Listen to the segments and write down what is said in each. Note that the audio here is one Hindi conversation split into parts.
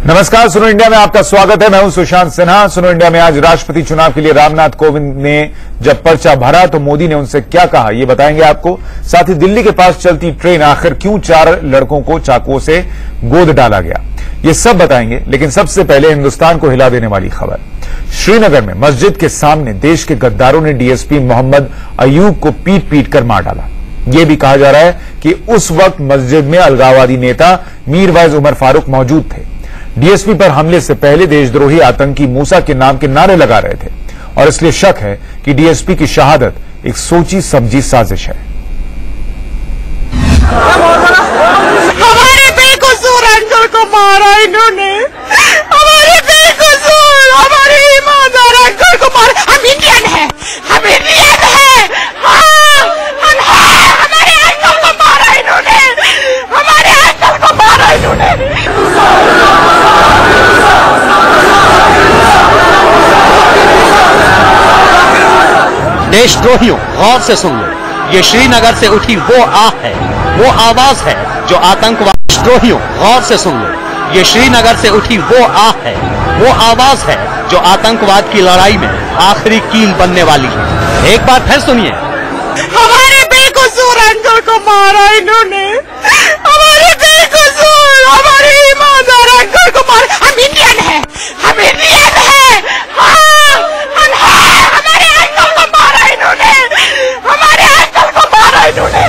नमस्कार, सुनो इंडिया में आपका स्वागत है। मैं हूं सुशांत सिन्हा। सुनो इंडिया में आज राष्ट्रपति चुनाव के लिए रामनाथ कोविंद ने जब पर्चा भरा तो मोदी ने उनसे क्या कहा, ये बताएंगे आपको। साथ ही दिल्ली के पास चलती ट्रेन आखिर क्यों 4 लड़कों को चाकुओं से गोद डाला गया, ये सब बताएंगे। लेकिन सबसे पहले हिंदुस्तान को हिला देने वाली खबर। श्रीनगर में मस्जिद के सामने देश के गद्दारों ने डीएसपी मोहम्मद अयूब को पीट पीट कर मार डाला। यह भी कहा जा रहा है कि उस वक्त मस्जिद में अलगाववादी नेता मीरवाइज उमर फारूक मौजूद थे। डीएसपी पर हमले से पहले देशद्रोही आतंकी मूसा के नाम के नारे लगा रहे थे और इसलिए शक है कि डीएसपी की शहादत एक सोची समझी साजिश है। हमारे बेकसूर अंकल को मारा इन्होंने, हमारे बेकसूर हमारे ईमानदार अंकल को मारा। हम इंडियन हैं, हम इंडियन हैं। हाँ, हमारे अंकल को मारा इन्होंने, हमारे अंकल को मारा इन्होंने। देशद्रोहियों, गौर से सुन लो, ये श्रीनगर से उठी वो आह है, वो आवाज है जो आतंकवाद। देशद्रोहियों, गौर से सुन लो, ये श्रीनगर से उठी वो आह है, वो आवाज है जो आतंकवाद की लड़ाई में आखिरी कील बनने वाली है। एक बार फिर सुनिए। हमारे बेकसूर अंकल को मारा इन्होंने, हमारे बेकसूर हमारे ईमानदार अंकल को मारा। हम इंडियन हैं, हम इंडियन हैं। हाँ, हमारे अंकल को मारा इन्होंने, हमारे अंकल को मारा इन्होंने।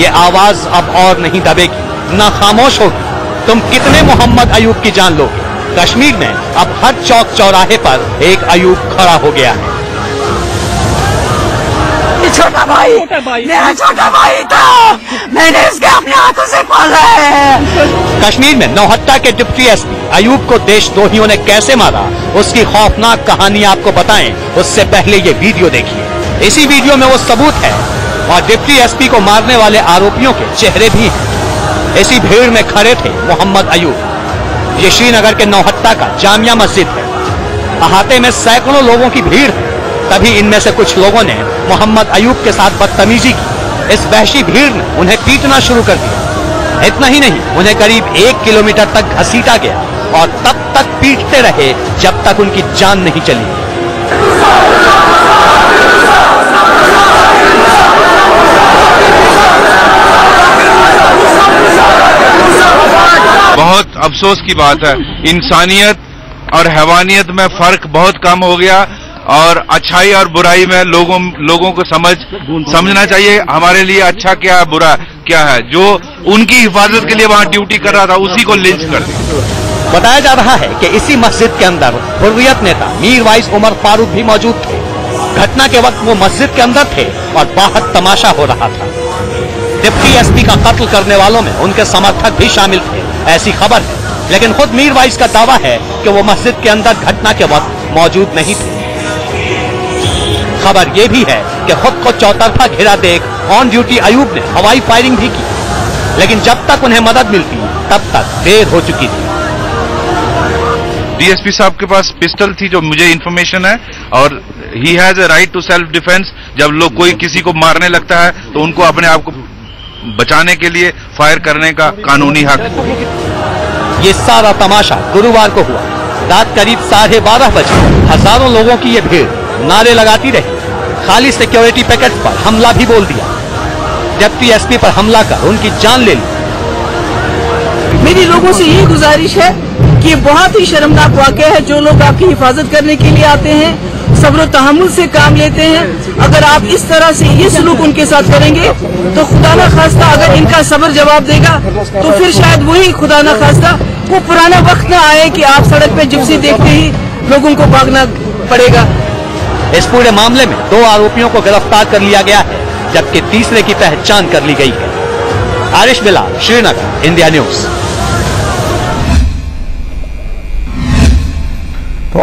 ये आवाज अब और नहीं दबेगी, ना खामोश होगी। तुम कितने मोहम्मद अयूब की जान लोगे? कश्मीर में अब हर चौक चौराहे पर एक अयूब खड़ा हो गया है। छोटा भाई मेरा छोटा भाई था, मैंने इसके अपने हाथों से पाला है। कश्मीर में नौहट्टा के डिप्टी एसपी अयूब को देशद्रोहियों ने कैसे मारा, उसकी खौफनाक कहानी आपको बताएं, उससे पहले ये वीडियो देखिए। इसी वीडियो में वो सबूत है और डिप्टी एसपी को मारने वाले आरोपियों के चेहरे भी हैं। इसी भीड़ में खड़े थे मोहम्मद अयूब। ये श्रीनगर के नौहट्टा का जामिया मस्जिद है। अहाते में सैकड़ों लोगों की भीड़ है। तभी इनमें से कुछ लोगों ने मोहम्मद अयूब के साथ बदतमीजी की। इस वहशी भीड़ ने उन्हें पीटना शुरू कर दिया। इतना ही नहीं, उन्हें करीब 1 किलोमीटर तक घसीटा गया और तब तक पीटते रहे जब तक उनकी जान नहीं चली। बहुत अफसोस की बात है, इंसानियत और हैवानियत में फर्क बहुत कम हो गया और अच्छाई और बुराई में लोगों को समझना चाहिए। हमारे लिए अच्छा क्या है, बुरा क्या है। जो उनकी हिफाजत के लिए वहां ड्यूटी कर रहा था, उसी को लिंच कर दिया। बताया जा रहा है कि इसी मस्जिद के अंदर हुर्रियत नेता मीरवाइज उमर फारूक भी मौजूद थे। घटना के वक्त वो मस्जिद के अंदर थे और बाहर तमाशा हो रहा था। डिप्टी एसपी का कत्ल करने वालों में उनके समर्थक भी शामिल थे, ऐसी खबर है। लेकिन खुद मीरवाइज का दावा है कि वो मस्जिद के अंदर घटना के वक्त मौजूद नहीं थे। खबर यह भी है कि खुद को चौतरफा घिरा देख ऑन ड्यूटी अयूब ने हवाई फायरिंग भी की, लेकिन जब तक उन्हें मदद मिलती तब तक देर हो चुकी थी। डीएसपी साहब के पास पिस्टल थी, जो मुझे इंफॉर्मेशन है, और he has a right to self defence. जब लोग कोई किसी को मारने लगता है तो उनको अपने आप को बचाने के लिए फायर करने का कानूनी हक। ये सारा तमाशा गुरुवार को हुआ। रात करीब 12:30 बजे हजारों लोगों की ये भीड़ नारे लगाती रही। खाली सिक्योरिटी पैकेट पर हमला भी बोल दिया। डिप्टी एसपी पर हमला कर उनकी जान ले ली। मेरी लोगों से यही गुजारिश है कि बहुत ही शर्मनाक वाकया है। जो लोग आपकी हिफाजत करने के लिए आते हैं, सब्र और तहम्मुल से काम लेते हैं, अगर आप इस तरह से ये सलूक उनके साथ करेंगे तो खुदा न खास्ता अगर इनका सब्र जवाब देगा तो फिर शायद वही खुदा न खास्ता वो पुराना वक्त न आए कि आप सड़क पे जिप्सी देखते ही लोगों को भागना पड़ेगा। इस पूरे मामले में 2 आरोपियों को गिरफ्तार कर लिया गया है, जबकि तीसरे की पहचान कर ली गई है। Aarish Bilal, Srinagar, India news.